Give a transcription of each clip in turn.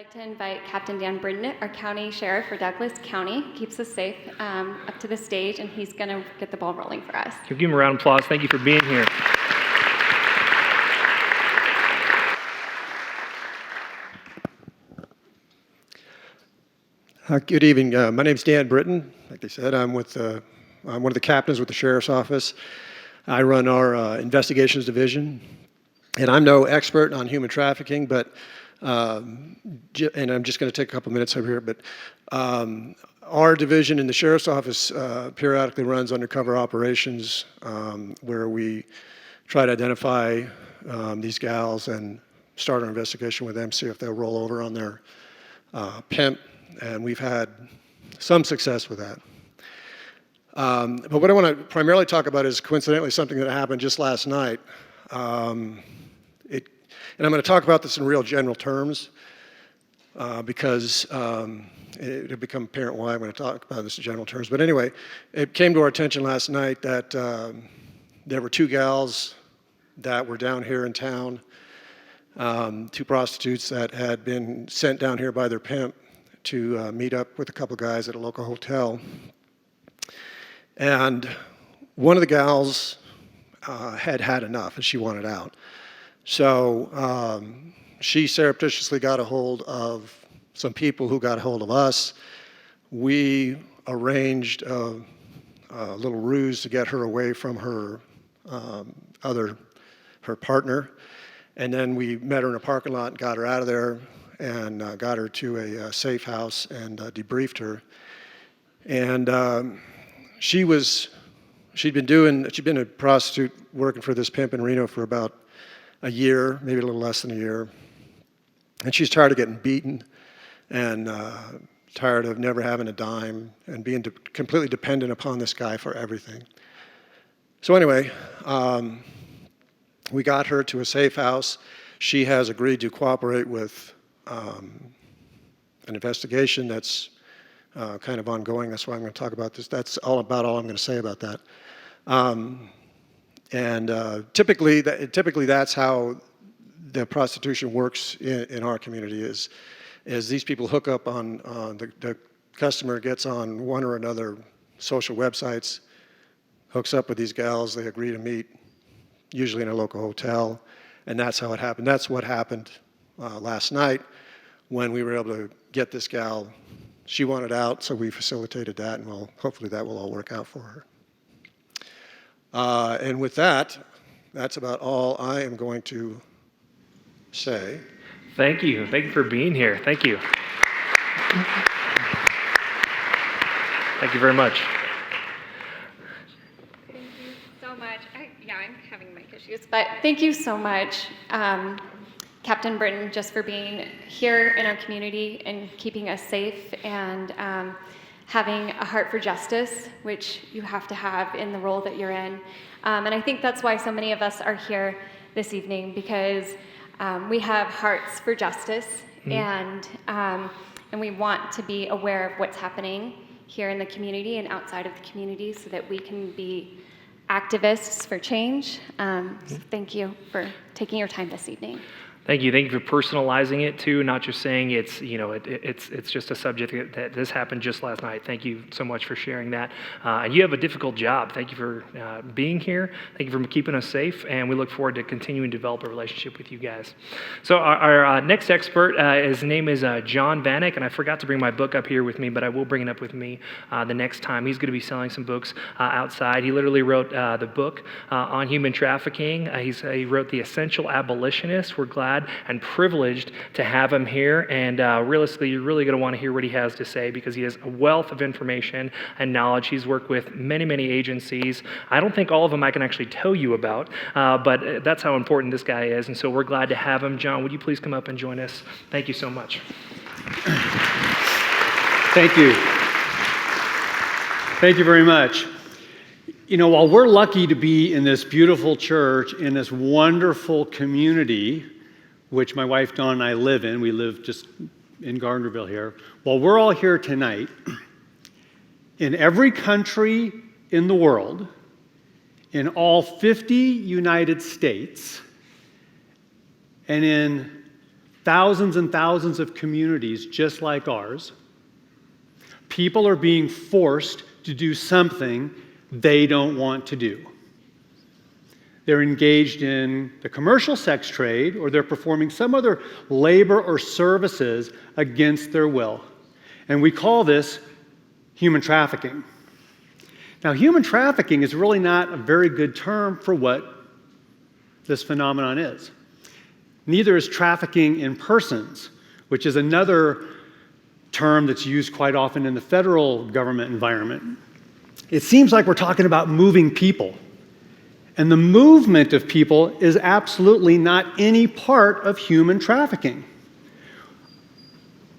I'd like to invite Captain Dan Britton, our county sheriff for Douglas County, keeps us safe, up to the stage, and he's going to get the ball rolling for us. Give him a round of applause. Thank you for being here. Good evening. My name's Dan Britton. Like they said, I'm one of the captains with the Sheriff's Office. I run our investigations division, and I'm no expert on human trafficking, but and I'm just going to take a couple minutes over here, but our division in the Sheriff's Office periodically runs undercover operations where we try to identify these gals and start our investigation with them, see if they'll roll over on their pimp, and we've had some success with that. But what I want to primarily talk about is coincidentally something that happened just last night. And I'm going to talk about this in real general terms because it'll become apparent why I'm going to talk about this in general terms. But anyway, it came to our attention last night that there were two gals that were down here in town, two prostitutes that had been sent down here by their pimp to meet up with a couple guys at a local hotel. And one of the gals had had enough and she wanted out. So she surreptitiously got a hold of some people who got a hold of us. We arranged a little ruse to get her away from her partner. And then we met her in a parking lot and got her out of there and got her to a safe house and debriefed her. And she'd been a prostitute working for this pimp in Reno for about a year, maybe a little less than a year. And she's tired of getting beaten and tired of never having a dime and being completely dependent upon this guy for everything. So anyway, we got her to a safe house. She has agreed to cooperate with an investigation that's kind of ongoing. That's why I'm going to talk about this. That's all I'm going to say about that. Typically that's how the prostitution works in our community is these people hook up on the customer gets on one or another social websites, hooks up with these gals, they agree to meet, usually in a local hotel, and that's how it happened. That's what happened last night when we were able to get this gal. She wanted out, so we facilitated that, and hopefully that will all work out for her. And with that, that's about all I am going to say. Thank you. Thank you for being here. Thank you. Thank you very much. Thank you so much. I'm having mic issues, but thank you so much, Captain Britton, just for being here in our community and keeping us safe and having a heart for justice, which you have to have in the role that you're in. And I think that's why so many of us are here this evening, because we have hearts for justice, and we want to be aware of what's happening here in the community and outside of the community so that we can be activists for change. So thank you for taking your time this evening. Thank you. Thank you for personalizing it too, not just saying it's just a subject that this happened just last night. Thank you so much for sharing that. And you have a difficult job. Thank you for being here. Thank you for keeping us safe, and we look forward to continuing to develop a relationship with you guys. So our next expert, his name is John Vanek, and I forgot to bring my book up here with me, but I will bring it up with me the next time. He's going to be selling some books outside. He literally wrote the book on human trafficking. He wrote The Essential Abolitionist. We're glad and privileged to have him here, and realistically, you're really going to want to hear what he has to say because he has a wealth of information and knowledge. He's worked with many, many agencies. I don't think all of them I can actually tell you about, but that's how important this guy is, and so we're glad to have him. John, would you please come up and join us? Thank you so much. Thank you. Thank you very much. You know, while we're lucky to be in this beautiful church, in this wonderful community, which my wife Dawn and I live in, we live just in Gardnerville here, while we're all here tonight, in every country in the world, in all 50 United States, and in thousands and thousands of communities just like ours, people are being forced to do something they don't want to do. They're engaged in the commercial sex trade, or they're performing some other labor or services against their will. And we call this human trafficking. Now, human trafficking is really not a very good term for what this phenomenon is. Neither is trafficking in persons, which is another term that's used quite often in the federal government environment. It seems like we're talking about moving people. And the movement of people is absolutely not any part of human trafficking.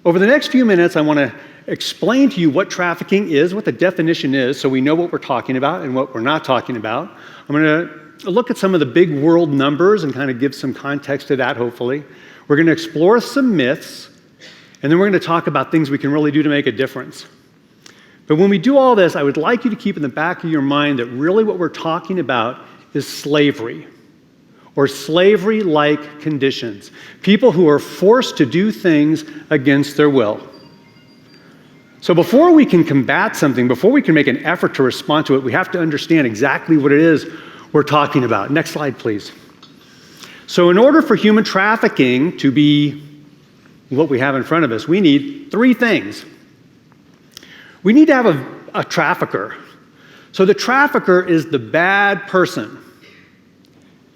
Over the next few minutes, I want to explain to you what trafficking is, what the definition is, so we know what we're talking about and what we're not talking about. I'm going to look at some of the big world numbers and kind of give some context to that, hopefully. We're going to explore some myths, and then we're going to talk about things we can really do to make a difference. But when we do all this, I would like you to keep in the back of your mind that really what we're talking about is slavery, or slavery-like conditions. People who are forced to do things against their will. So before we can combat something, before we can make an effort to respond to it, we have to understand exactly what it is we're talking about. Next slide, please. So in order for human trafficking to be what we have in front of us, we need three things. We need to have a trafficker. So the trafficker is the bad person.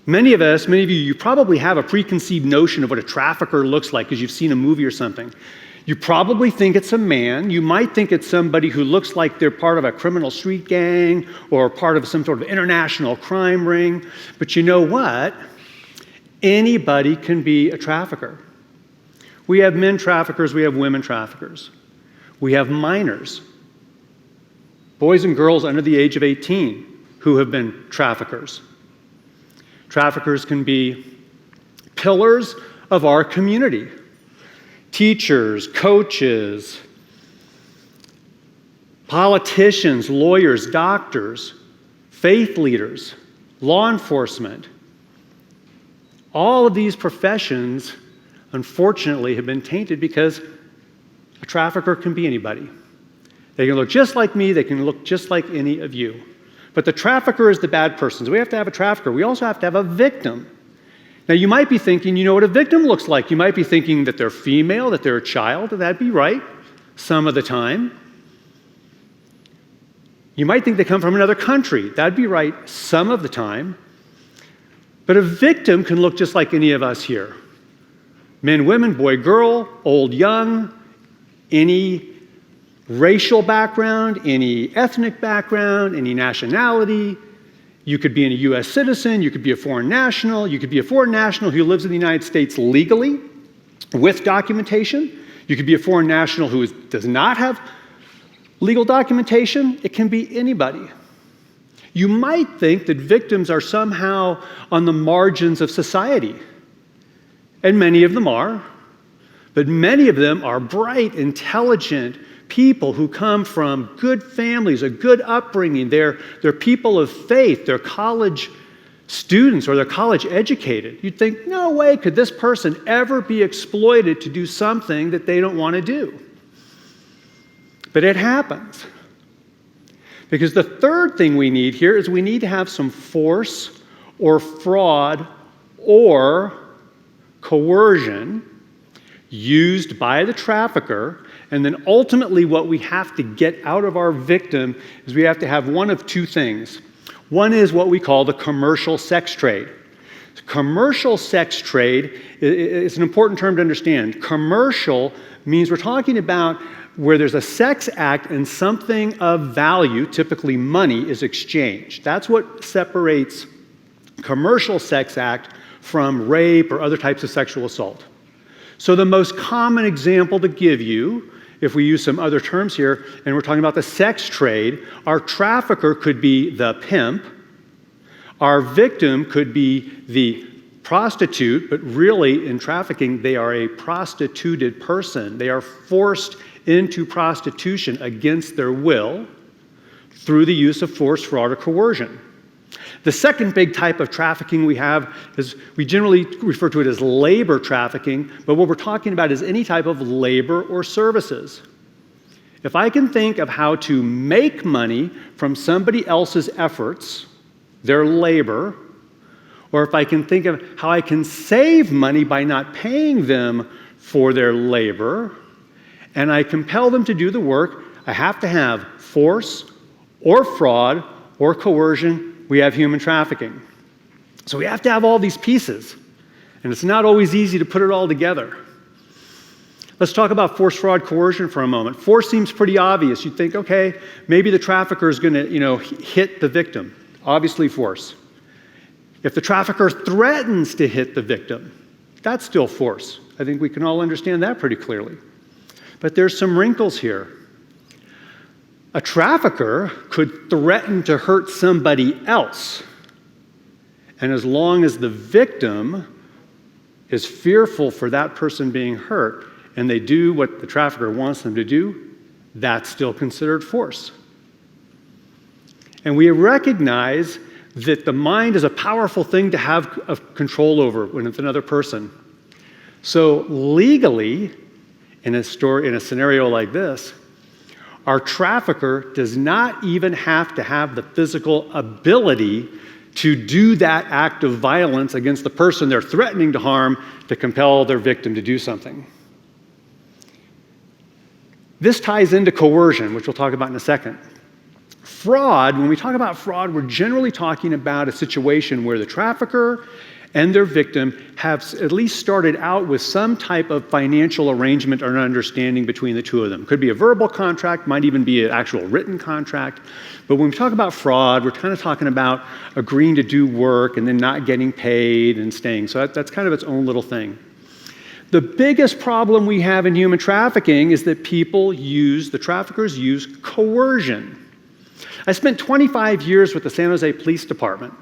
Many of you probably have a preconceived notion of what a trafficker looks like because you've seen a movie or something. You probably think it's a man. You might think it's somebody who looks like they're part of a criminal street gang or part of some sort of international crime ring. But you know what? Anybody can be a trafficker. We have men traffickers, we have women traffickers. We have minors, boys and girls under the age of 18 who have been traffickers. Traffickers can be pillars of our community. Teachers, coaches, politicians, lawyers, doctors, faith leaders, law enforcement. All of these professions, unfortunately, have been tainted because a trafficker can be anybody. They can look just like me, they can look just like any of you. But the trafficker is the bad person. So we have to have a trafficker. We also have to have a victim. Now, you might be thinking, you know what a victim looks like. You might be thinking that they're female, that they're a child. That'd be right some of the time. You might think they come from another country. That'd be right some of the time. But a victim can look just like any of us here. Men, women, boy, girl, old, young, any racial background, any ethnic background, any nationality. You could be a U.S. citizen, you could be a foreign national, you could be a foreign national who lives in the United States legally with documentation. You could be a foreign national who does not have legal documentation. It can be anybody. You might think that victims are somehow on the margins of society, and many of them are, but many of them are bright, intelligent people who come from good families, a good upbringing. They're people of faith. They're college students or they're college educated. You'd think, no way could this person ever be exploited to do something that they don't want to do. But it happens. Because the third thing we need here is we need to have some force or fraud or coercion used by the trafficker. And then ultimately what we have to get out of our victim is we have to have one of two things. One is what we call the commercial sex trade. Commercial sex trade is an important term to understand. Commercial means we're talking about where there's a sex act and something of value, typically money, is exchanged. That's what separates commercial sex act from rape or other types of sexual assault. So the most common example to give you, if we use some other terms here, and we're talking about the sex trade, our trafficker could be the pimp, our victim could be the prostitute, but really in trafficking, they are a prostituted person. They are forced into prostitution against their will through the use of force, fraud, or coercion. The second big type of trafficking we have is, we generally refer to it as labor trafficking, but what we're talking about is any type of labor or services. If I can think of how to make money from somebody else's efforts, their labor, or if I can think of how I can save money by not paying them for their labor, and I compel them to do the work, I have to have force or fraud or coercion. We have human trafficking. So we have to have all these pieces, and it's not always easy to put it all together. Let's talk about force, fraud, coercion for a moment. Force seems pretty obvious. You'd think, okay, maybe the trafficker is going to, hit the victim. Obviously force. If the trafficker threatens to hit the victim, that's still force. I think we can all understand that pretty clearly. But there's some wrinkles here. A trafficker could threaten to hurt somebody else, and as long as the victim is fearful for that person being hurt, and they do what the trafficker wants them to do, that's still considered force. And we recognize that the mind is a powerful thing to have control over when it's another person. So legally, in a scenario like this, our trafficker does not even have to have the physical ability to do that act of violence against the person they're threatening to harm to compel their victim to do something. This ties into coercion, which we'll talk about in a second. Fraud, when we talk about fraud, we're generally talking about a situation where the trafficker and their victim have at least started out with some type of financial arrangement or understanding between the two of them. Could be a verbal contract, might even be an actual written contract. But when we talk about fraud, we're kind of talking about agreeing to do work and then not getting paid and staying. So that's kind of its own little thing. The biggest problem we have in human trafficking is that the traffickers use coercion. I spent 25 years with the San Jose Police Department.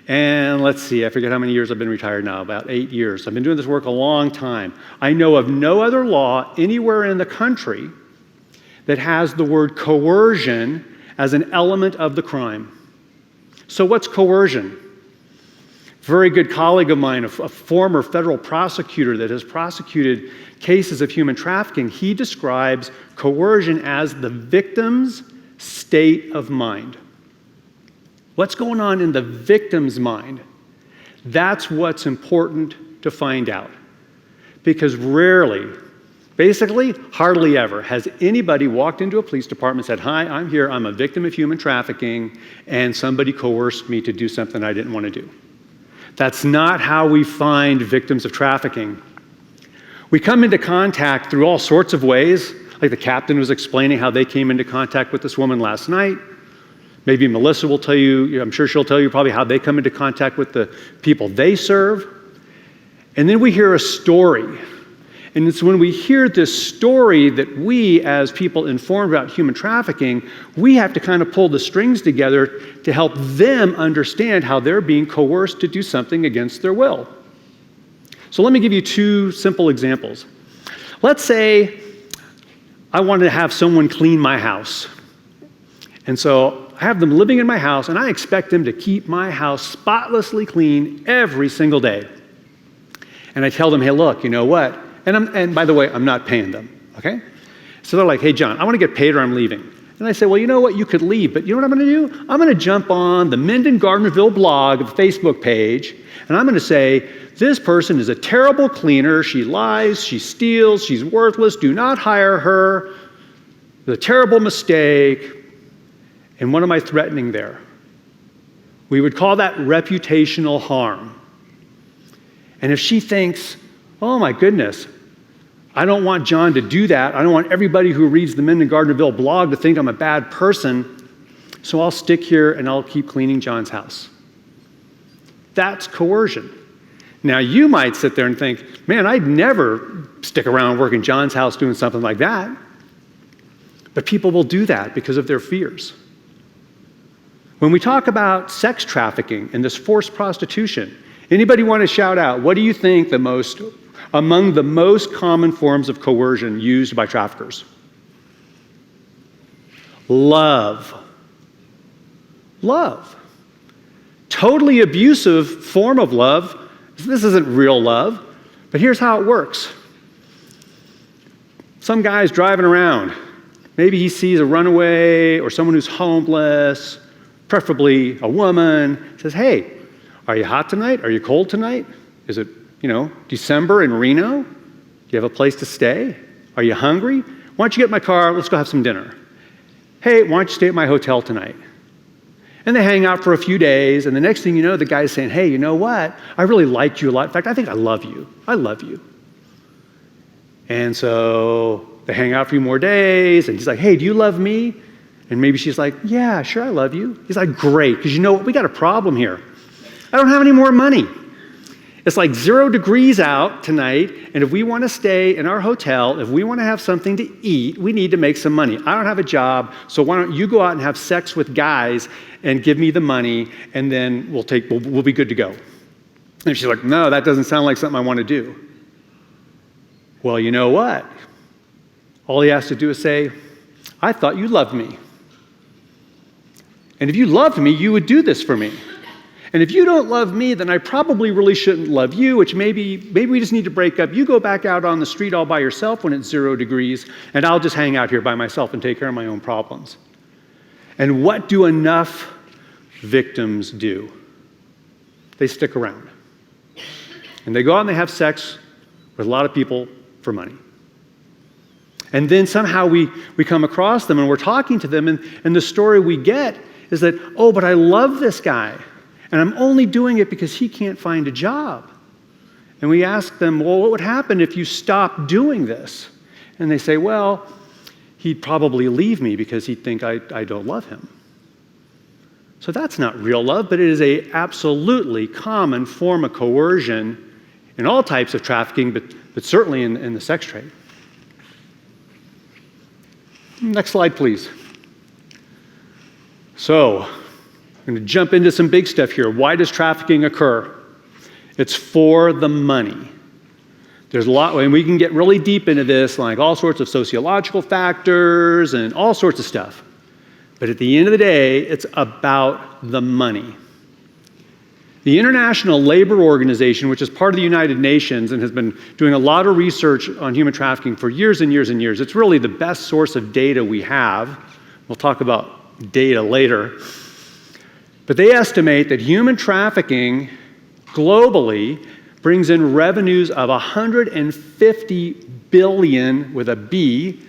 And let's see, I forget how many years I've been retired now, about 8 years. I've been doing this work a long time. I know of no other law anywhere in the country that has the word coercion as an element of the crime. So what's coercion? Very good colleague of mine, a former federal prosecutor that has prosecuted cases of human trafficking, he describes coercion as the victim's state of mind. What's going on in the victim's mind? That's what's important to find out. Because rarely, basically hardly ever, has anybody walked into a police department and said, "Hi, I'm here, I'm a victim of human trafficking, and somebody coerced me to do something I didn't want to do." That's not how we find victims of trafficking. We come into contact through all sorts of ways, like the captain was explaining how they came into contact with this woman last night. Maybe Melissa will tell you, I'm sure she'll tell you probably how they come into contact with the people they serve. And then we hear a story. And it's when we hear this story that we, as people informed about human trafficking, we have to kind of pull the strings together to help them understand how they're being coerced to do something against their will. So let me give you two simple examples. Let's say I wanted to have someone clean my house. And so I have them living in my house, and I expect them to keep my house spotlessly clean every single day. And I tell them, hey, look, you know what? And by the way, I'm not paying them, okay? So they're like, hey, John, I want to get paid or I'm leaving. And I say, well, you know what? You could leave, but you know what I'm going to do? I'm going to jump on the Minden Gardnerville blog, the Facebook page, and I'm going to say, this person is a terrible cleaner. She lies, she steals, she's worthless. Do not hire her. It's a terrible mistake. And what am I threatening there? We would call that reputational harm. And if she thinks, oh my goodness, I don't want John to do that. I don't want everybody who reads the Minden Gardnerville blog to think I'm a bad person, so I'll stick here and I'll keep cleaning John's house. That's coercion. Now you might sit there and think, man, I'd never stick around working John's house doing something like that. But people will do that because of their fears. When we talk about sex trafficking and this forced prostitution, anybody want to shout out, what do you think among the most common forms of coercion used by traffickers? Love. Love. totally abusive form of love. This isn't real love. But here's how it works. Some guy's driving around. Maybe he sees a runaway or someone who's homeless, preferably a woman, says, hey, are you hot tonight? Are you cold tonight? Is it, December in Reno? Do you have a place to stay? Are you hungry? Why don't you get in my car? Let's go have some dinner. Hey, why don't you stay at my hotel tonight? And they hang out for a few days, and the next thing you know, the guy's saying, hey, you know what? I really liked you a lot. In fact, I think I love you. I love you. And so they hang out for a few more days, and he's like, hey, do you love me? And maybe she's like, yeah, sure, I love you. He's like, great, because you know what? We got a problem here. I don't have any more money. It's like 0 degrees out tonight, and if we want to stay in our hotel, if we want to have something to eat, we need to make some money. I don't have a job, so why don't you go out and have sex with guys and give me the money, and then we'll be good to go. And she's like, no, that doesn't sound like something I want to do. Well, you know what? All he has to do is say, I thought you loved me. And if you loved me, you would do this for me. And if you don't love me, then I probably really shouldn't love you, which maybe we just need to break up. You go back out on the street all by yourself when it's 0 degrees, and I'll just hang out here by myself and take care of my own problems. And what do enough victims do? They stick around. And they go out and they have sex with a lot of people for money. And then somehow we come across them and we're talking to them, and the story we get is that, oh, but I love this guy. And I'm only doing it because he can't find a job. And we ask them, well, what would happen if you stopped doing this? And they say, well, he'd probably leave me because he'd think I don't love him. So that's not real love, but it is an absolutely common form of coercion in all types of trafficking, but certainly in the sex trade. Next slide, please. So, I'm going to jump into some big stuff here. Why does trafficking occur? It's for the money. There's a lot, and we can get really deep into this, like all sorts of sociological factors and all sorts of stuff. But at the end of the day, it's about the money. The International Labor Organization, which is part of the United Nations and has been doing a lot of research on human trafficking for years and years and years, it's really the best source of data we have. We'll talk about data later. But they estimate that human trafficking globally brings in revenues of $150 billion with a B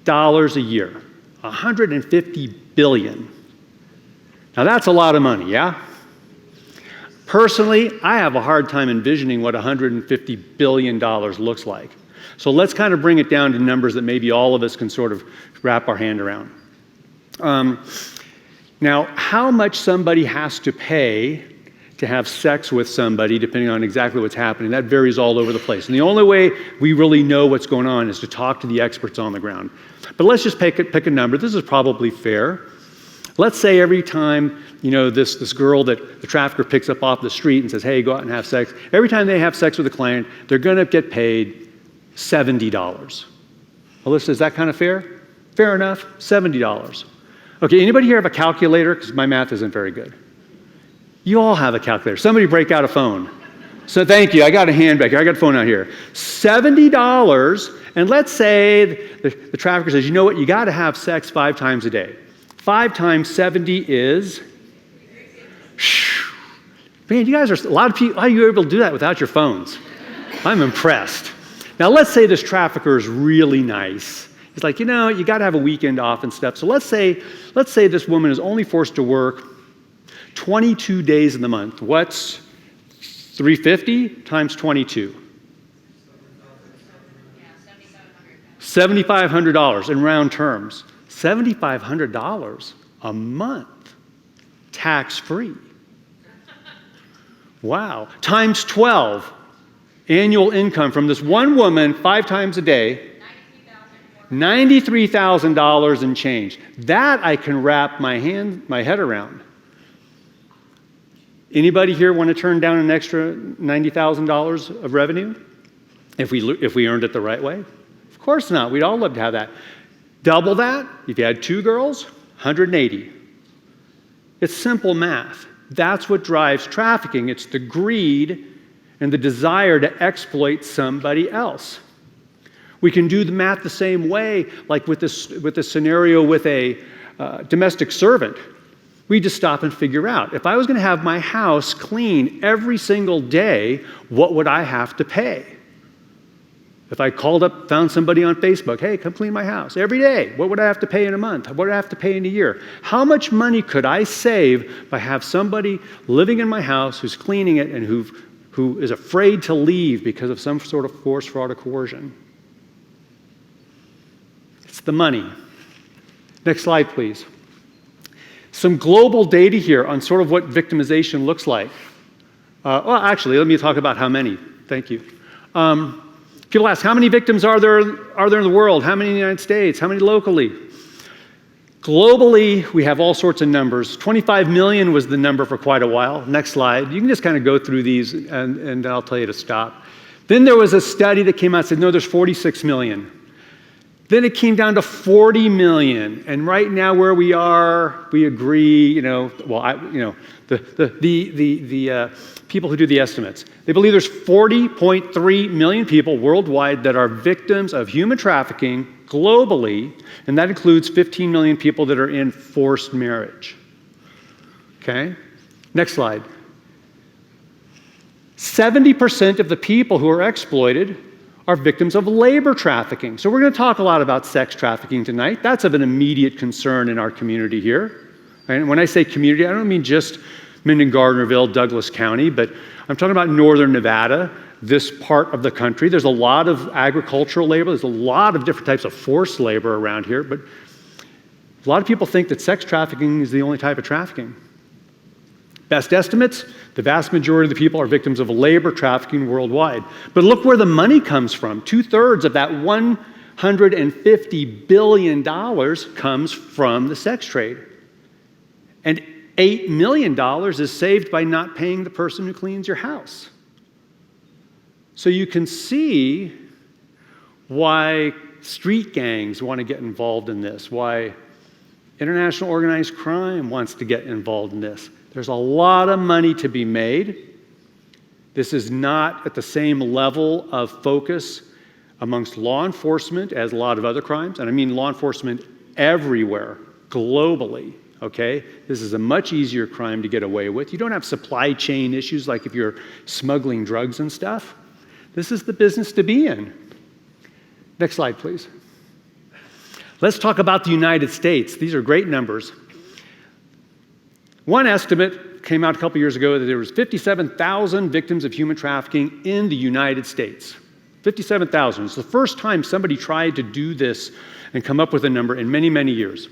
dollars a year. $150 billion. Now that's a lot of money, yeah? Personally, I have a hard time envisioning what $150 billion looks like. So let's kind of bring it down to numbers that maybe all of us can sort of wrap our hand around. Now, how much somebody has to pay to have sex with somebody, depending on exactly what's happening, that varies all over the place. And the only way we really know what's going on is to talk to the experts on the ground. But let's just pick a number. This is probably fair. Let's say every time, this girl that the trafficker picks up off the street and says, hey, go out and have sex, every time they have sex with a client, they're going to get paid $70. Well, is that kind of fair? Fair enough, $70. Okay, anybody here have a calculator? Because my math isn't very good. You all have a calculator. Somebody break out a phone. So thank you. I got a hand back here. I got a phone out here. $70, and let's say the trafficker says, you know what? You got to have sex 5 times a day. 5 times 70 is... Man, you guys are... A lot of you are able to do that without your phones. I'm impressed. Now, let's say this trafficker is really nice. He's like, you got to have a weekend off and stuff. So let's say this woman is only forced to work 22 days in the month. What's 350 times 22? $7,500 in round terms. $7,500 a month, tax-free. Wow. Times 12, annual income from this one woman 5 times a day. $93,000 and change. That I can wrap my head around. Anybody here want to turn down an extra $90,000 of revenue if we earned it the right way? Of course not. We'd all love to have that. Double that. If you had 2 girls, 180. It's simple math. That's what drives trafficking. It's the greed and the desire to exploit somebody else. We can do the math the same way, like with this scenario with a domestic servant. We just stop and figure out, if I was going to have my house clean every single day, what would I have to pay? If I called up, found somebody on Facebook, hey, come clean my house every day, what would I have to pay in a month? What would I have to pay in a year? How much money could I save by have somebody living in my house who's cleaning it and who is afraid to leave because of some sort of force, fraud, or coercion? It's the money. Next slide, please. Some global data here on sort of what victimization looks like. Well, actually, let me talk about how many. Thank you. People ask, how many victims are there in the world? How many in the United States? How many locally? Globally, we have all sorts of numbers. 25 million was the number for quite a while. Next slide. You can just kind of go through these, and I'll tell you to stop. Then there was a study that came out and said, no, there's 46 million. Then it came down to 40 million, and right now where we are, we agree. The people who do the estimates, they believe there's 40.3 million people worldwide that are victims of human trafficking globally, and that includes 15 million people that are in forced marriage. Okay, next slide. 70% of the people who are exploited are victims of labor trafficking. So we're going to talk a lot about sex trafficking tonight. That's of an immediate concern in our community here. And when I say community, I don't mean just Minden, Gardnerville, Douglas County, but I'm talking about northern Nevada, this part of the country. There's a lot of agricultural labor. There's a lot of different types of forced labor around here, but a lot of people think that sex trafficking is the only type of trafficking. Best estimates, the vast majority of the people are victims of labor trafficking worldwide. But look where the money comes from. 2/3 of that $150 billion comes from the sex trade. And $8 million is saved by not paying the person who cleans your house. So you can see why street gangs want to get involved in this, why international organized crime wants to get involved in this. There's a lot of money to be made. This is not at the same level of focus amongst law enforcement as a lot of other crimes, and I mean law enforcement everywhere, globally, okay? This is a much easier crime to get away with. You don't have supply chain issues like if you're smuggling drugs and stuff. This is the business to be in. Next slide, please. Let's talk about the United States. These are great numbers. One estimate came out a couple years ago that there was 57,000 victims of human trafficking in the United States. 57,000. It's the first time somebody tried to do this and come up with a number in many, many years.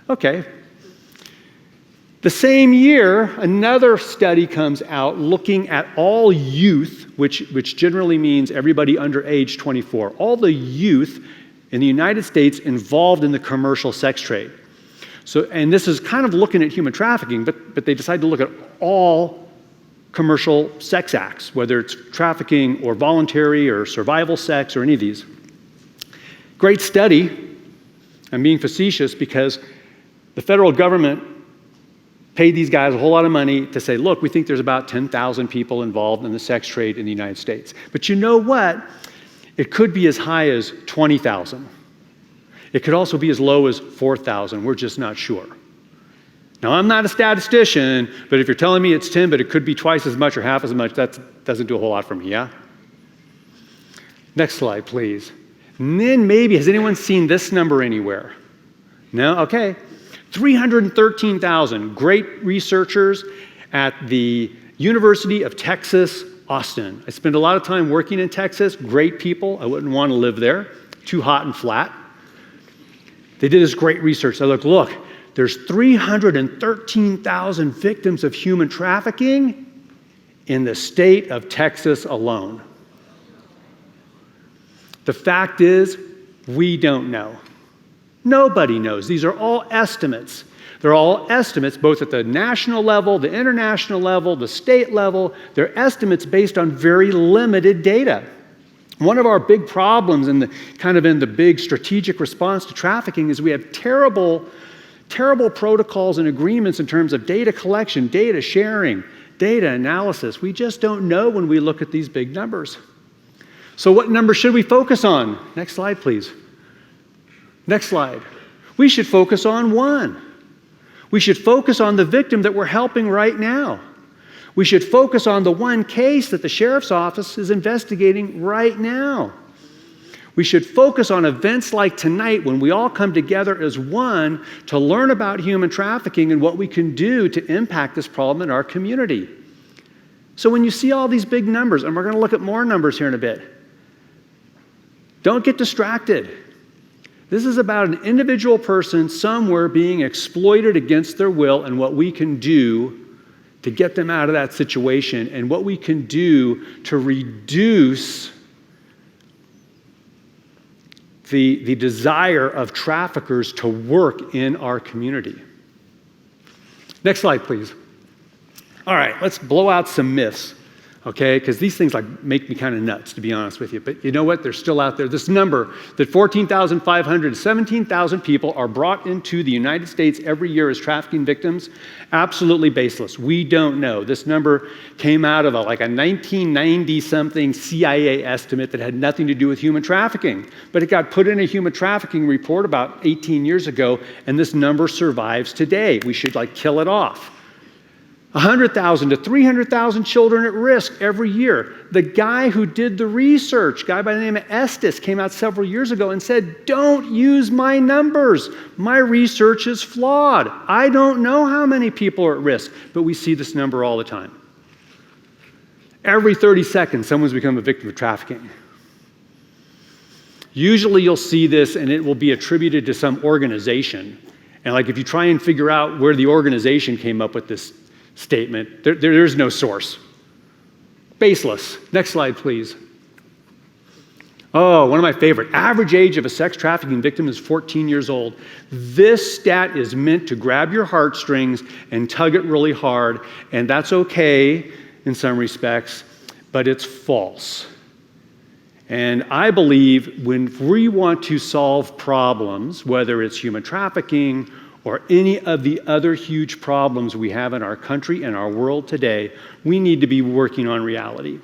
Okay. The same year, another study comes out looking at all youth, which generally means everybody under age 24, all the youth in the United States involved in the commercial sex trade. So, and this is kind of looking at human trafficking, but they decided to look at all commercial sex acts, whether it's trafficking or voluntary or survival sex or any of these. Great study. I'm being facetious because the federal government paid these guys a whole lot of money to say, look, we think there's about 10,000 people involved in the sex trade in the United States. But you know what? It could be as high as 20,000. It could also be as low as 4,000. We're just not sure. Now, I'm not a statistician, but if you're telling me it's 10, but it could be twice as much or half as much, that doesn't do a whole lot for me, yeah? Next slide, please. And then maybe, has anyone seen this number anywhere? No? Okay. 313,000 great researchers at the University of Texas, Austin. I spent a lot of time working in Texas. Great people. I wouldn't want to live there. Too hot and flat. They did this great research. They look, there's 313,000 victims of human trafficking in the state of Texas alone. The fact is, we don't know. Nobody knows. These are all estimates. They're all estimates, both at the national level, the international level, the state level. They're estimates based on very limited data. One of our big problems in the big strategic response to trafficking is we have terrible Terrible protocols and agreements in terms of data collection, data sharing, data analysis. We just don't know when we look at these big numbers. So what number should we focus on? Next slide, please. Next slide. We should focus on 1. We should focus on the victim that we're helping right now. We should focus on the one case that the sheriff's office is investigating right now. We should focus on events like tonight when we all come together as one to learn about human trafficking and what we can do to impact this problem in our community. So when you see all these big numbers, and we're going to look at more numbers here in a bit, don't get distracted. This is about an individual person somewhere being exploited against their will and what we can do to get them out of that situation and what we can do to reduce the desire of traffickers to work in our community. Next slide, please. All right, let's blow out some myths, okay? Because these things make me kind of nuts, to be honest with you. But you know what? They're still out there. This number that 14,500 to 17,000 people are brought into the United States every year as trafficking victims, absolutely baseless. We don't know. This number came out of a 1990-something CIA estimate that had nothing to do with human trafficking. But it got put in a human trafficking report about 18 years ago, and this number survives today. We should kill it off. 100,000 to 300,000 children at risk every year. The guy who did the research, a guy by the name of Estes, came out several years ago and said, don't use my numbers. My research is flawed. I don't know how many people are at risk, but we see this number all the time. Every 30 seconds, someone's become a victim of trafficking. Usually you'll see this and it will be attributed to some organization. And if you try and figure out where the organization came up with this statement, there's no source. Baseless. Next slide, please. Oh, one of my favorite. Average age of a sex trafficking victim is 14 years old. This stat is meant to grab your heartstrings and tug it really hard, and that's okay in some respects, but it's false. And I believe when we want to solve problems, whether it's human trafficking or any of the other huge problems we have in our country and our world today, we need to be working on reality.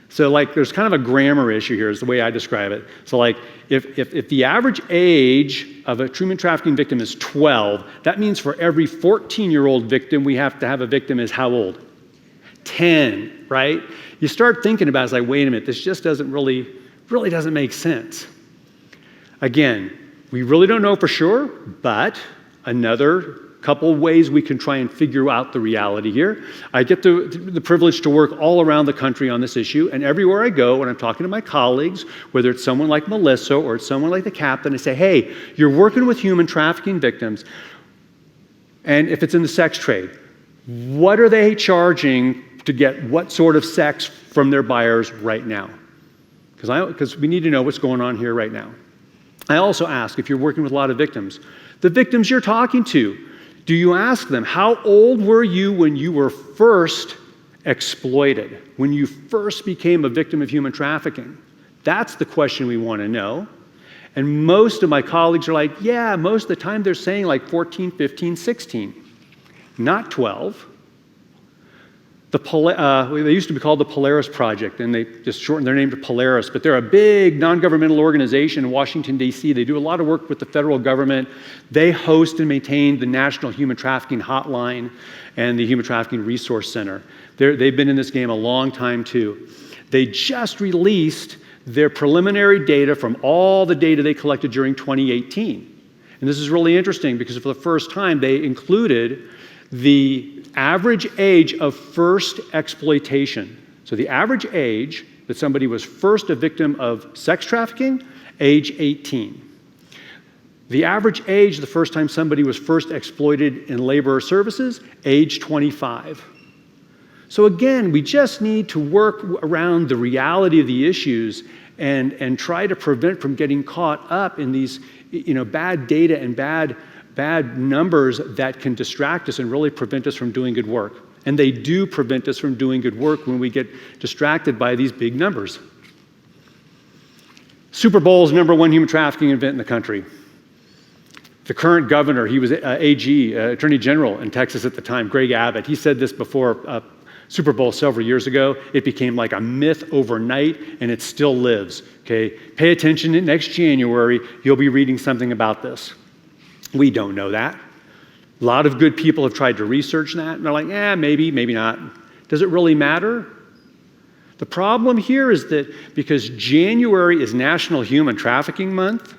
So there's kind of a grammar issue here is the way I describe it. So if the average age of a human trafficking victim is 12, that means for every 14-year-old victim, we have to have a victim is how old? 10, right? You start thinking about it, it's wait a minute, this just doesn't really doesn't make sense. Again, we really don't know for sure, but another couple of ways we can try and figure out the reality here. I get the privilege to work all around the country on this issue, and everywhere I go, when I'm talking to my colleagues, whether it's someone like Melissa or it's someone like the captain, I say, hey, you're working with human trafficking victims, and if it's in the sex trade, what are they charging to get what sort of sex from their buyers right now? Because we need to know what's going on here right now. I also ask, if you're working with a lot of victims, the victims you're talking to, do you ask them, how old were you when you were first exploited, when you first became a victim of human trafficking? That's the question we want to know. And most of my colleagues are yeah, most of the time they're saying 14, 15, 16, not 12. They used to be called the Polaris Project, and they just shortened their name to Polaris, but they're a big non-governmental organization in Washington, D.C. They do a lot of work with the federal government. They host and maintain the National Human Trafficking Hotline and the Human Trafficking Resource Center. They've been in this game a long time, too. They just released their preliminary data from all the data they collected during 2018. And this is really interesting because for the first time, they included the average age of first exploitation. So the average age that somebody was first a victim of sex trafficking, age 18. The average age the first time somebody was first exploited in labor or services, age 25. So again, we just need to work around the reality of the issues and try to prevent from getting caught up in these bad data and bad numbers that can distract us and really prevent us from doing good work. And they do prevent us from doing good work when we get distracted by these big numbers. Super Bowl is #1 human trafficking event in the country. The current governor, he was AG, Attorney General in Texas at the time, Greg Abbott. He said this before Super Bowl several years ago. It became like a myth overnight, and it still lives. Okay, pay attention. Next January, you'll be reading something about this. We don't know that. A lot of good people have tried to research that, and they're like, maybe, maybe not. Does it really matter? The problem here is that because January is National Human Trafficking Month,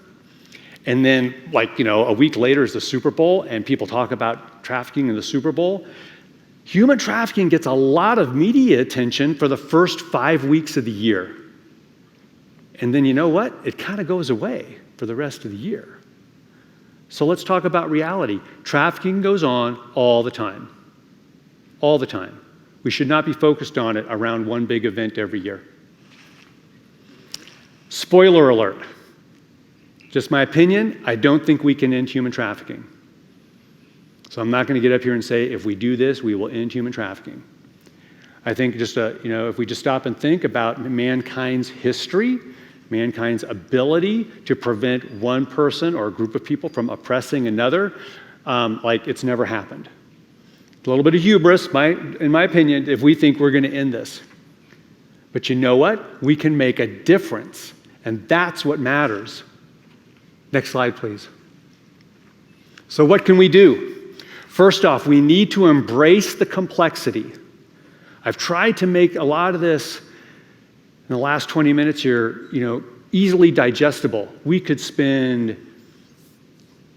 and then, a week later is the Super Bowl, and people talk about trafficking in the Super Bowl. Human trafficking gets a lot of media attention for the first 5 weeks of the year. And then you know what? It kind of goes away for the rest of the year. So let's talk about reality. Trafficking goes on all the time. All the time. We should not be focused on it around one big event every year. Spoiler alert. Just my opinion, I don't think we can end human trafficking. So I'm not going to get up here and say, if we do this, we will end human trafficking. I think if we just stop and think about mankind's history, mankind's ability to prevent one person or a group of people from oppressing another, it's never happened. A little bit of hubris, in my opinion, if we think we're going to end this. But you know what? We can make a difference, and that's what matters. Next slide, please. So what can we do? First off, we need to embrace the complexity. I've tried to make a lot of this in the last 20 minutes here, easily digestible. We could spend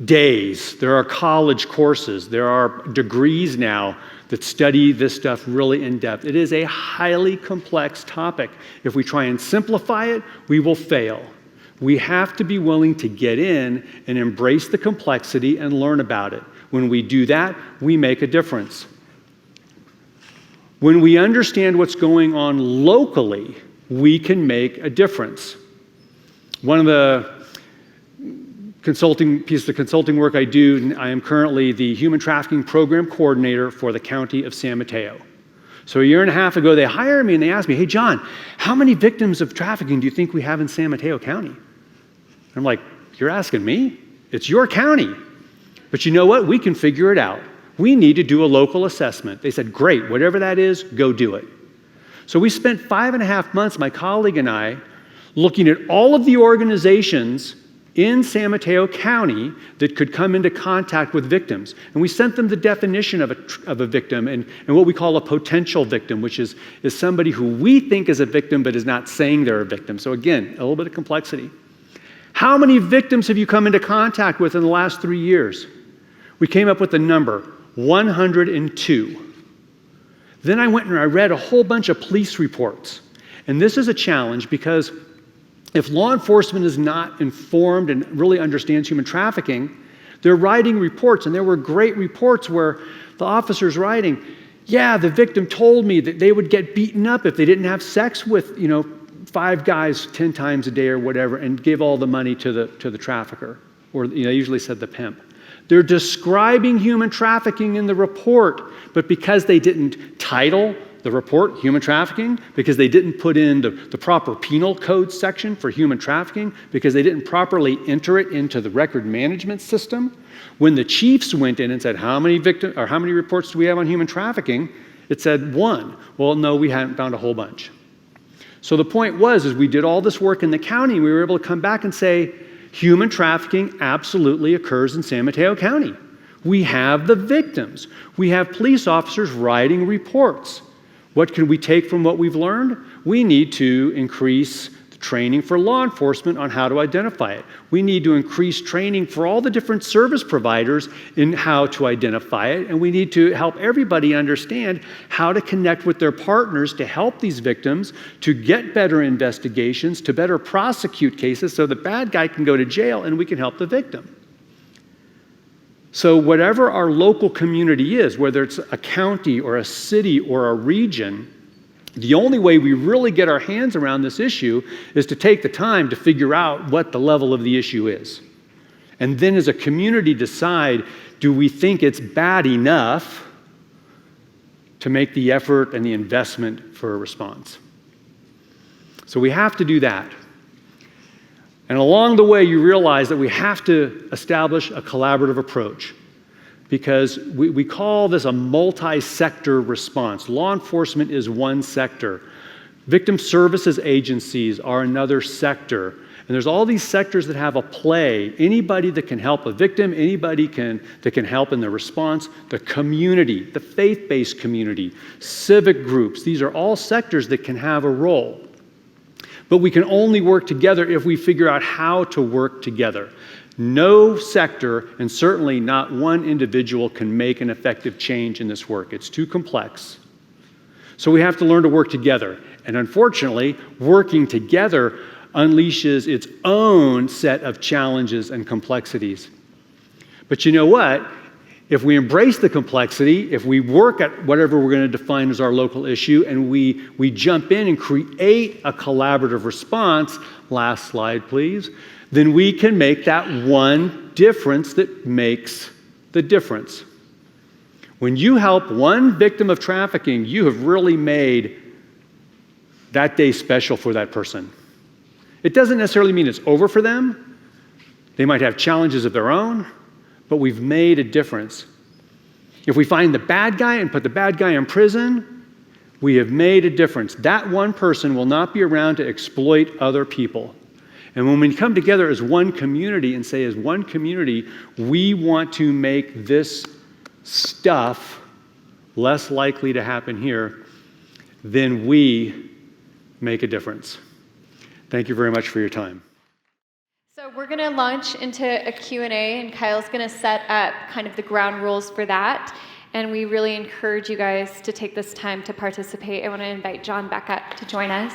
days. There are college courses. There are degrees now that study this stuff really in depth. It is a highly complex topic. If we try and simplify it, we will fail. We have to be willing to get in and embrace the complexity and learn about it. When we do that, we make a difference. When we understand what's going on locally, we can make a difference. One of the pieces of consulting work I do, I am currently the Human Trafficking Program Coordinator for the County of San Mateo. So a year and a half ago, they hired me and they asked me, hey, John, how many victims of trafficking do you think we have in San Mateo County? I'm like, you're asking me? It's your county. But you know what? We can figure it out. We need to do a local assessment. They said, great, whatever that is, go do it. So we spent 5.5 months, my colleague and I, looking at all of the organizations in San Mateo County that could come into contact with victims. And we sent them the definition of a victim and what we call a potential victim, which is somebody who we think is a victim but is not saying they're a victim. So again, a little bit of complexity. How many victims have you come into contact with in the last 3 years? We came up with the number, 102. Then I went and I read a whole bunch of police reports. And this is a challenge because if law enforcement is not informed and really understands human trafficking, they're writing reports, and there were great reports where the officer's writing, yeah, the victim told me that they would get beaten up if they didn't have sex with, 5 guys 10 times a day or whatever, and give all the money to the trafficker, or they usually said the pimp. They're describing human trafficking in the report, but because they didn't title the report human trafficking, because they didn't put in the proper penal code section for human trafficking, because they didn't properly enter it into the record management system, when the chiefs went in and said, how many reports do we have on human trafficking? It said 1. Well, no, we hadn't found a whole bunch. So the point was, is we did all this work in the county, and we were able to come back and say, human trafficking absolutely occurs in San Mateo County. We have the victims. We have police officers writing reports. What can we take from what we've learned? We need to increase the training for law enforcement on how to identify it. We need to increase training for all the different service providers in how to identify it, and we need to help everybody understand how to connect with their partners to help these victims to get better investigations, to better prosecute cases so the bad guy can go to jail and we can help the victim. So whatever our local community is, whether it's a county or a city or a region, the only way we really get our hands around this issue is to take the time to figure out what the level of the issue is. And then as a community decide, do we think it's bad enough to make the effort and the investment for a response? So we have to do that. And along the way, you realize that we have to establish a collaborative approach, because we call this a multi-sector response. Law enforcement is one sector. Victim services agencies are another sector. And there's all these sectors that have a play. Anybody that can help a victim, anybody that can help in the response, the community, the faith-based community, civic groups, these are all sectors that can have a role. But we can only work together if we figure out how to work together. No sector, and certainly not one individual, can make an effective change in this work. It's too complex. So we have to learn to work together. And unfortunately, working together unleashes its own set of challenges and complexities. But you know what? If we embrace the complexity, if we work at whatever we're going to define as our local issue, and we jump in and create a collaborative response, last slide please, then we can make that one difference that makes the difference. When you help one victim of trafficking, you have really made that day special for that person. It doesn't necessarily mean it's over for them. They might have challenges of their own, but we've made a difference. If we find the bad guy and put the bad guy in prison, we have made a difference. That one person will not be around to exploit other people. And when we come together as one community and say, as one community, we want to make this stuff less likely to happen here, then we make a difference. Thank you very much for your time. So we're going to launch into a Q&A, and Kyle's going to set up kind of the ground rules for that. And we really encourage you guys to take this time to participate. I want to invite John back up to join us.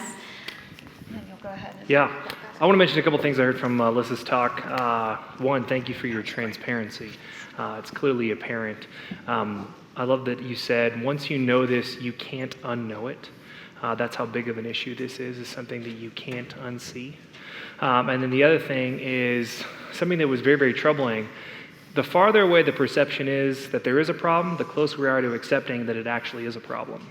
And then you'll go ahead. Yeah. I want to mention a couple things I heard from Alyssa's talk. One, thank you for your transparency. It's clearly apparent. I love that you said, once you know this, you can't unknow it. That's how big of an issue this is something that you can't unsee. And then the other thing is something that was very, very troubling. The farther away the perception is that there is a problem, the closer we are to accepting that it actually is a problem.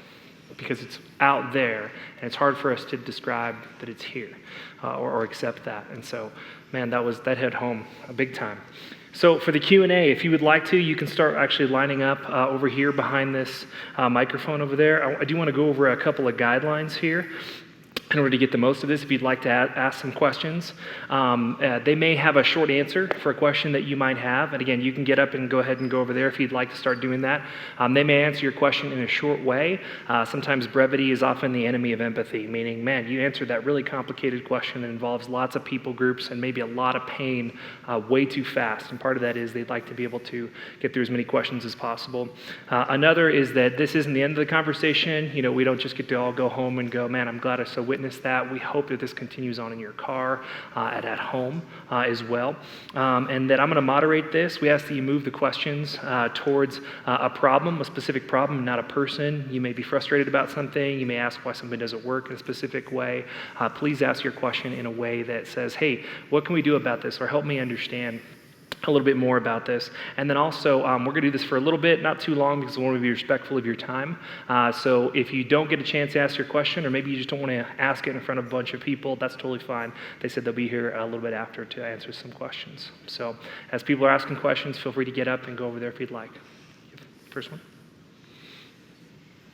Because it's out there, and it's hard for us to describe that it's here or accept that. And so, man, that hit home big time. So for the Q&A, if you would like to, you can start actually lining up over here behind this microphone over there. I do want to go over a couple of guidelines here in order to get the most of this. If you'd like to ask some questions, they may have a short answer for a question that you might have. And again, you can get up and go ahead and go over there if you'd like to start doing that. They may answer your question in a short way. Sometimes brevity is often the enemy of empathy, meaning, man, you answered that really complicated question that involves lots of people groups and maybe a lot of pain way too fast. And part of that is they'd like to be able to get through as many questions as possible. Another is that this isn't the end of the conversation. You know, we don't just get to all go home and go, man, I'm glad I so witnessed that. We hope that this continues on in your car and at home as well. And that I'm going to moderate this. We ask that you move the questions towards a problem, a specific problem, not a person. You may be frustrated about something. You may ask why something doesn't work in a specific way. Please ask your question in a way that says, hey, what can we do about this? Or help me understand a little bit more about this. And then also, we're going to do this for a little bit, not too long, because we want to be respectful of your time. So if you don't get a chance to ask your question, or maybe you just don't want to ask it in front of a bunch of people, that's totally fine. They said they'll be here a little bit after to answer some questions. So as people are asking questions, feel free to get up and go over there if you'd like. First one.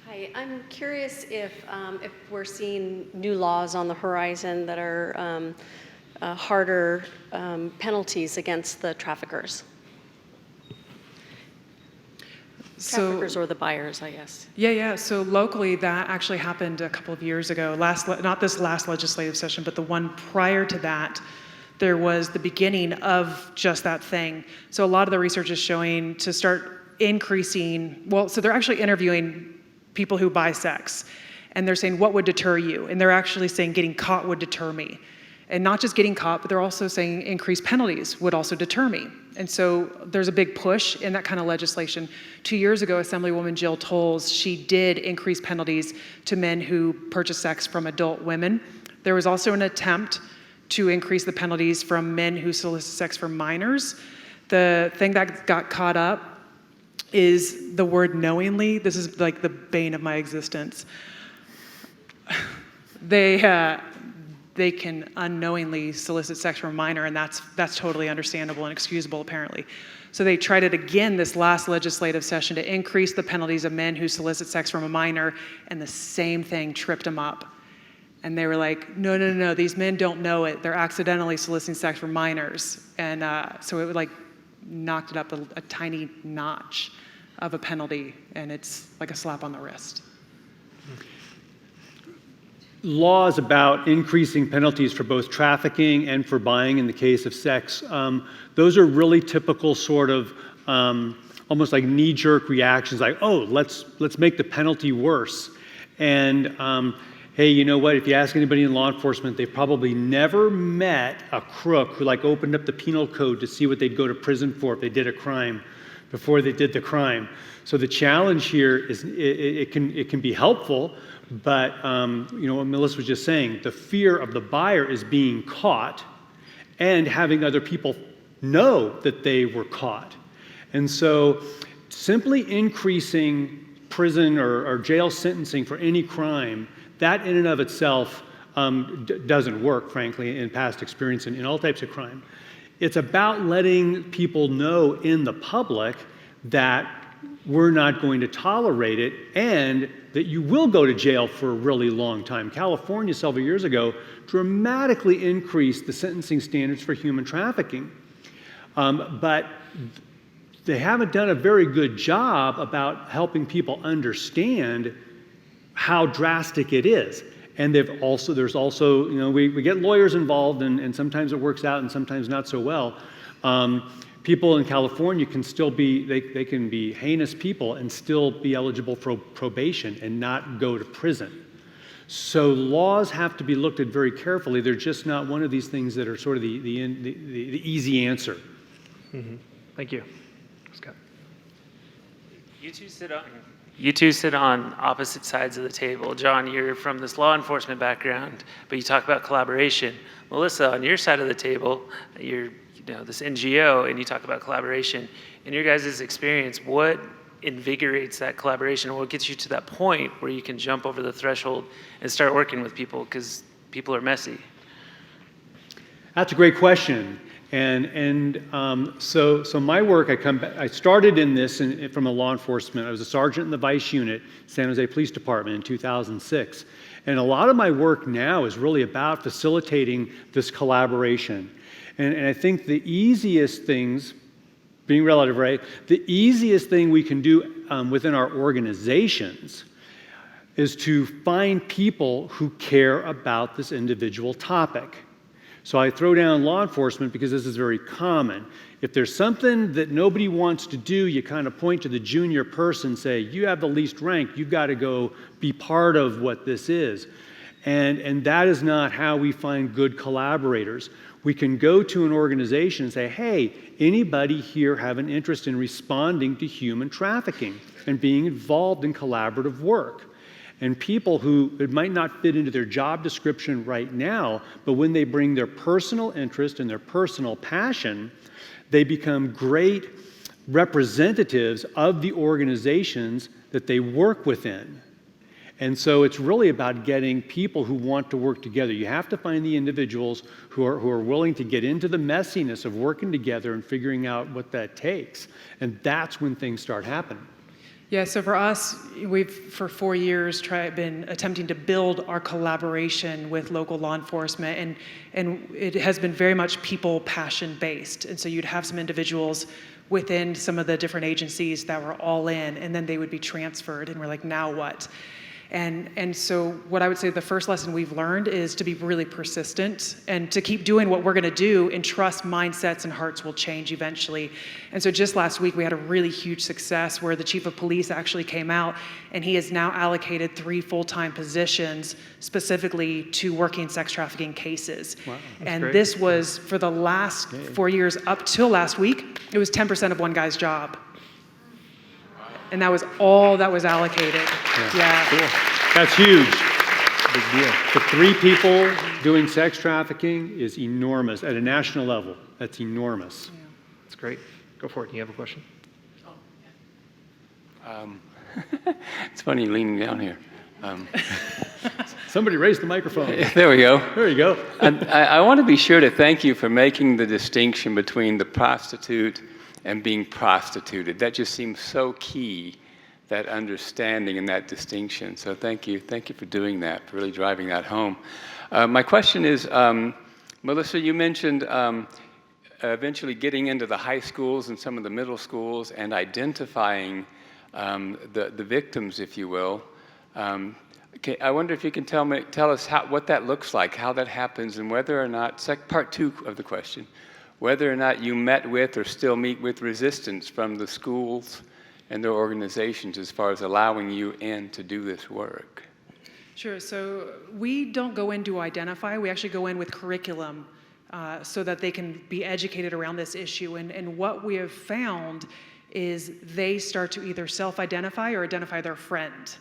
Hi, I'm curious if we're seeing new laws on the horizon that are harder penalties against the traffickers. Traffickers or the buyers, I guess. Yeah. So locally, that actually happened a couple of years ago. Not this last legislative session, but the one prior to that, there was the beginning of just that thing. So a lot of the research is showing to start increasing, so they're actually interviewing people who buy sex, and they're saying, what would deter you? And they're actually saying getting caught would deter me. And not just getting caught, but they're also saying increased penalties would also deter me. And so there's a big push in that kind of legislation. 2 years ago, Assemblywoman Jill Tolles, she did increase penalties to men who purchase sex from adult women. There was also an attempt to increase the penalties from men who solicit sex from minors. The thing that got caught up is the word knowingly. This is like the bane of my existence. They they can unknowingly solicit sex from a minor, and that's totally understandable and excusable, apparently. So they tried it again this last legislative session to increase the penalties of men who solicit sex from a minor, and the same thing tripped them up. And they were like, no, these men don't know it. They're accidentally soliciting sex from minors. And so it like knocked it up a tiny notch of a penalty, and it's like a slap on the wrist. Laws about increasing penalties for both trafficking and for buying in the case of sex, those are really typical sort of almost like knee-jerk reactions, like, oh, let's make the penalty worse. And hey, you know what, if you ask anybody in law enforcement, they've probably never met a crook who like opened up the penal code to see what they'd go to prison for if they did a crime before they did the crime. So the challenge here is it can be helpful, but you know what Melissa was just saying, the fear of the buyer is being caught and having other people know that they were caught. And so simply increasing prison or jail sentencing for any crime, that in and of itself doesn't work, frankly, in past experience in all types of crime. It's about letting people know in the public that we're not going to tolerate it and that you will go to jail for a really long time. California several years ago dramatically increased the sentencing standards for human trafficking. But they haven't done a very good job about helping people understand how drastic it is. And there's also, you know, we get lawyers involved, and sometimes it works out and sometimes not so well. People in California can still be, they can be heinous people and still be eligible for probation and not go to prison. So laws have to be looked at very carefully. They're just not one of these things that are sort of the easy answer. Mm-hmm. Thank you. Scott. You two sit on opposite sides of the table. John, you're from this law enforcement background, but you talk about collaboration. Melissa, on your side of the table, you're this NGO, and you talk about collaboration. In your guys' experience, what invigorates that collaboration? What gets you to that point where you can jump over the threshold and start working with people, because people are messy? That's a great question. And so my work, I started in this from a law enforcement. I was a sergeant in the Vice Unit, San Jose Police Department in 2006. And a lot of my work now is really about facilitating this collaboration. And I think the easiest things, being relative, right? The easiest thing we can do within our organizations is to find people who care about this individual topic. So I throw down law enforcement because this is very common. If there's something that nobody wants to do, you kind of point to the junior person, say, you have the least rank, you've got to go be part of what this is. And that is not how we find good collaborators. We can go to an organization and say, hey, anybody here have an interest in responding to human trafficking and being involved in collaborative work? And people who, it might not fit into their job description right now, but when they bring their personal interest and their personal passion, they become great representatives of the organizations that they work within. And so it's really about getting people who want to work together. You have to find the individuals who are willing to get into the messiness of working together and figuring out what that takes. And that's when things start happening. Yeah, so for us, we've for 4 years been attempting to build our collaboration with local law enforcement, and it has been very much people passion based. And so you'd have some individuals within some of the different agencies that were all in, and then they would be transferred, and we're like, now what? And so what I would say the first lesson we've learned is to be really persistent and to keep doing what we're going to do and trust mindsets and hearts will change eventually. And so just last week we had a really huge success where the chief of police actually came out and he has now allocated 3 full-time positions specifically to working sex trafficking cases. Wow, and great. This was for the last 4 years up till last week, it was 10% of one guy's job. And that was all that was allocated. Yeah. Cool. That's huge. Big deal. The 3 people doing sex trafficking is enormous at a national level. That's enormous. Yeah. That's great. Go for it. You have a question? It's funny leaning down here. Somebody raised the microphone. There we go. There you go. And I want to be sure to thank you for making the distinction between the prostitute and being prostituted. That just seems so key, that understanding and that distinction. So thank you. Thank you for doing that, for really driving that home. My question is, Melissa, you mentioned eventually getting into the high schools and some of the middle schools and identifying the victims, if you will. I wonder if you can tell us what that looks like, how that happens, and whether or not, part two of the question, whether or not you met with or still meet with resistance from the schools and their organizations as far as allowing you in to do this work. Sure, so we don't go in to identify, we actually go in with curriculum so that they can be educated around this issue. And what we have found is they start to either self-identify or identify their friend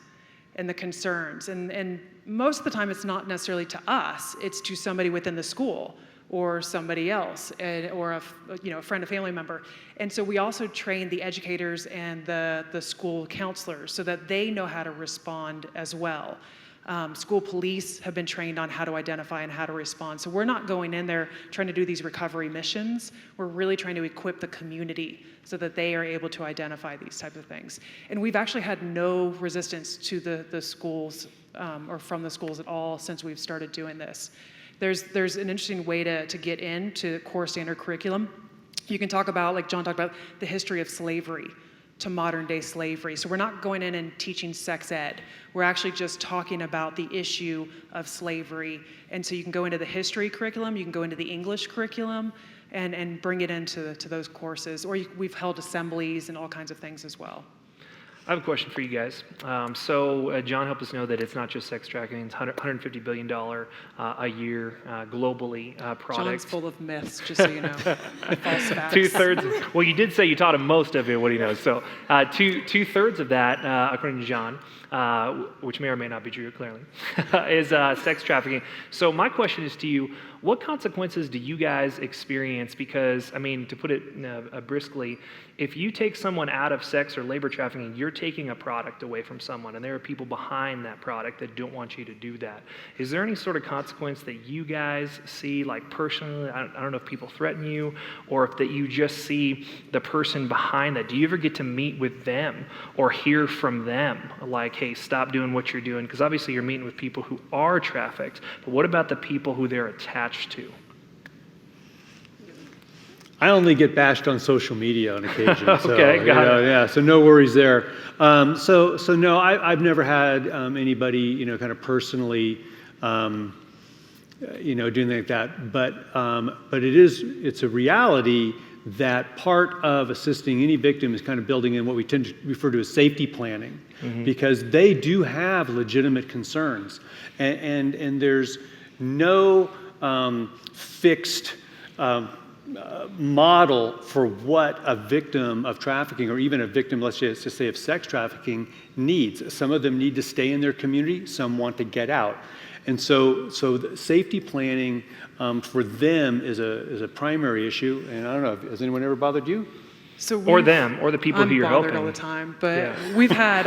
and the concerns. And most of the time it's not necessarily to us, it's to somebody within the school or somebody else, or a friend, a family member. And so we also train the educators and the school counselors so that they know how to respond as well. School police have been trained on how to identify and how to respond. So we're not going in there trying to do these recovery missions. We're really trying to equip the community so that they are able to identify these types of things. And we've actually had no resistance to the schools or from the schools at all since we've started doing this. There's an interesting way to get into core standard curriculum. You can talk about, like John talked about, the history of slavery to modern day slavery. So we're not going in and teaching sex ed. We're actually just talking about the issue of slavery. And so you can go into the history curriculum, you can go into the English curriculum, and bring it into those courses. Or we've held assemblies and all kinds of things as well. I have a question for you guys. So John helped us know that it's not just sex trafficking, it's $150 billion a year globally product. John's full of myths, just so you know. False facts. 2/3, well, you did say you taught him most of it, what he knows. So two-thirds of that, according to John, which may or may not be true, clearly, is sex trafficking. So my question is to you, what consequences do you guys experience? Because, I mean, to put it briskly, if you take someone out of sex or labor trafficking, you're taking a product away from someone, and there are people behind that product that don't want you to do that. Is there any sort of consequence that you guys see, like personally? I don't know if people threaten you, or if that you just see the person behind that. Do you ever get to meet with them or hear from them, like, hey, stop doing what you're doing? Because obviously you're meeting with people who are trafficked, but what about the people who they're attached to? I only get bashed on social media on occasion. Okay, got it. Yeah, so no worries there. So no, I've never had anybody, kind of personally, doing like that. But it's a reality that part of assisting any victim is kind of building in what we tend to refer to as safety planning, because they do have legitimate concerns, and there's no fixed model for what a victim of trafficking, or even a victim, let's just say, of sex trafficking needs. Some of them need to stay in their community, some want to get out. And so the safety planning for them is a primary issue. And I don't know, has anyone ever bothered you? Or them, or the people who you're helping. I'm bothered all the time, but we've had,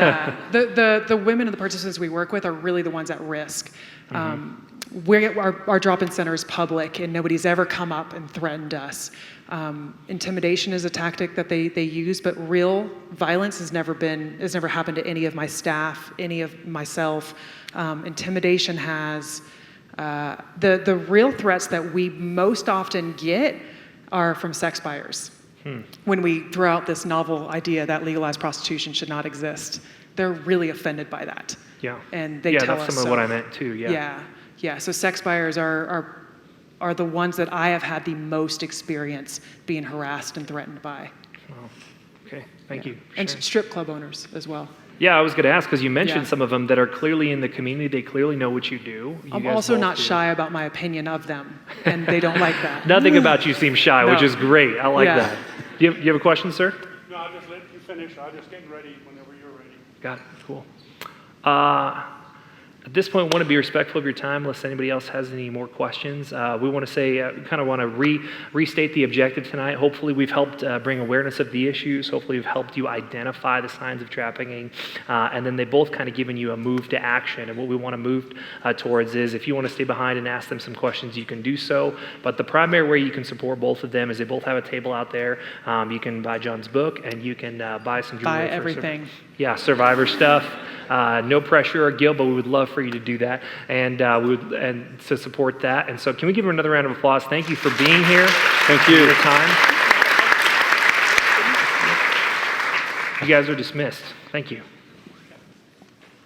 the women and the participants we work with are really the ones at risk. Our drop-in center is public, and nobody's ever come up and threatened us. Intimidation is a tactic that they use, but real violence has never happened to any of my staff, any of myself. Intimidation has. The real threats that we most often get are from sex buyers. When we throw out this novel idea that legalized prostitution should not exist, they're really offended by that. Yeah. And they tell us that's some of what I meant too. Yeah. Yeah. So sex buyers are the ones that I have had the most experience being harassed and threatened by. Wow. Okay. Thank you. And strip club owners as well. Yeah, I was going to ask, because you mentioned some of them that are clearly in the community. They clearly know what you do. I'm also not shy about my opinion of them, and they don't like that. Nothing about you seems shy, which is great. I like that. You have a question, sir? No, I'll just let you finish. I'll just get ready whenever you're ready. Got it. Cool. At this point, we want to be respectful of your time unless anybody else has any more questions. We want to say, kind of want to restate the objective tonight. Hopefully we've helped bring awareness of the issues. Hopefully we've helped you identify the signs of trafficking. And then they both kind of given you a move to action. And what we want to move towards is if you want to stay behind and ask them some questions, you can do so. But the primary way you can support both of them is they both have a table out there. You can buy John's book and you can buy some jewelry. Buy everything. Survivor stuff. No pressure or guilt, but we would love for you to do that and to support that. And so can we give him another round of applause? Thank you for being here. Thank you. For your time. You guys are dismissed. Thank you.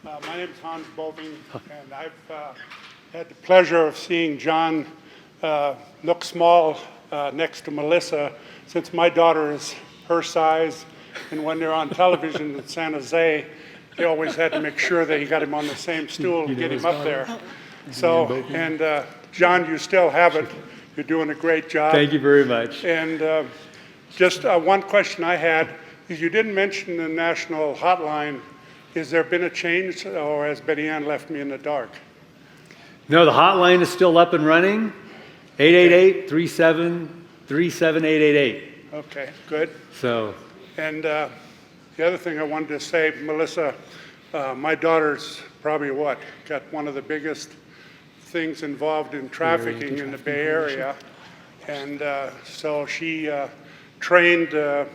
My name is Hans Boving, and I've had the pleasure of seeing John look small next to Melissa since my daughter is her size, and when they're on television in San Jose, they always had to make sure that you got him on the same stool and get him up there. So, and John, you still have it. You're doing a great job. Thank you very much. And just one question I had is you didn't mention the national hotline. Has there been a change, or has Betty Ann left me in the dark? No, the hotline is still up and running. 888-37-37888. Okay, good. So, And the other thing I wanted to say, Melissa, my daughter's probably got one of the biggest things involved in trafficking in the Bay Area. And so she trained the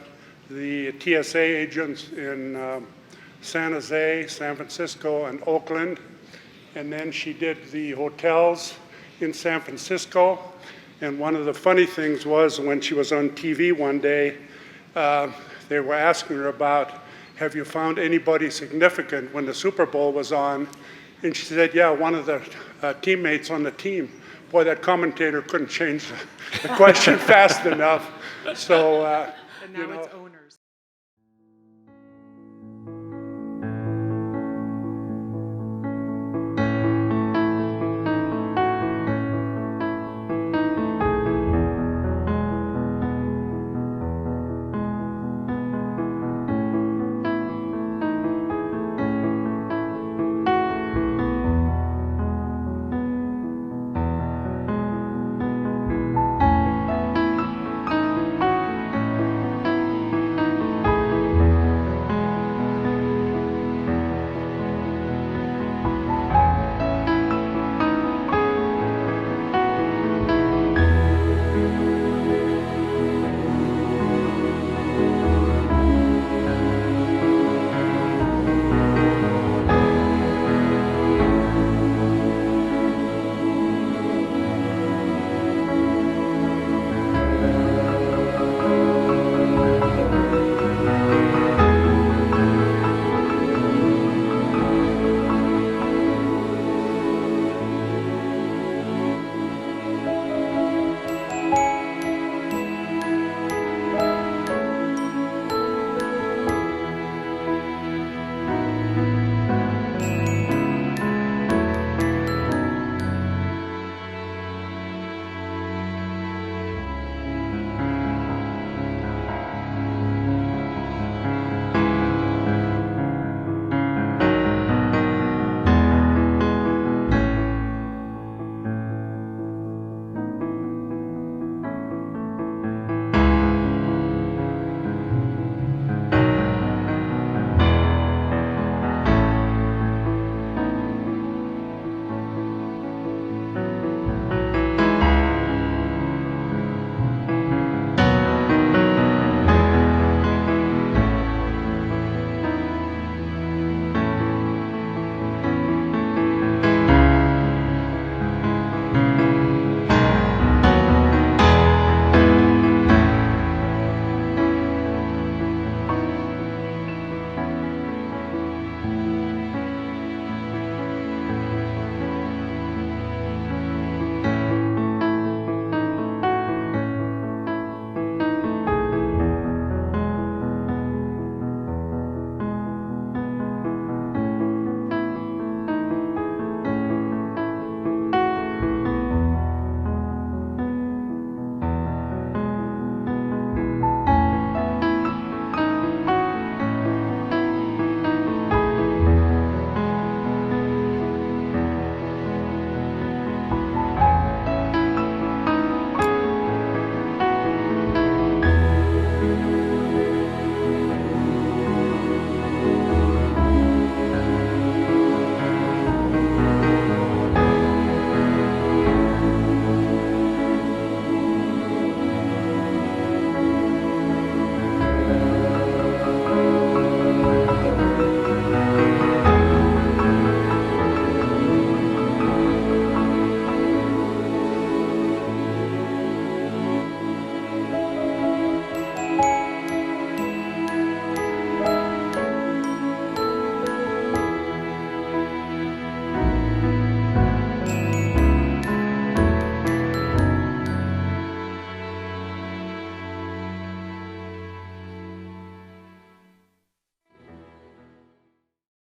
TSA agents in San Jose, San Francisco, and Oakland. And then she did the hotels in San Francisco. And one of the funny things was when she was on TV one day, they were asking her about, have you found anybody significant when the Super Bowl was on? And she said, yeah, one of the teammates on the team. Boy, that commentator couldn't change the question fast enough. So, And now it's own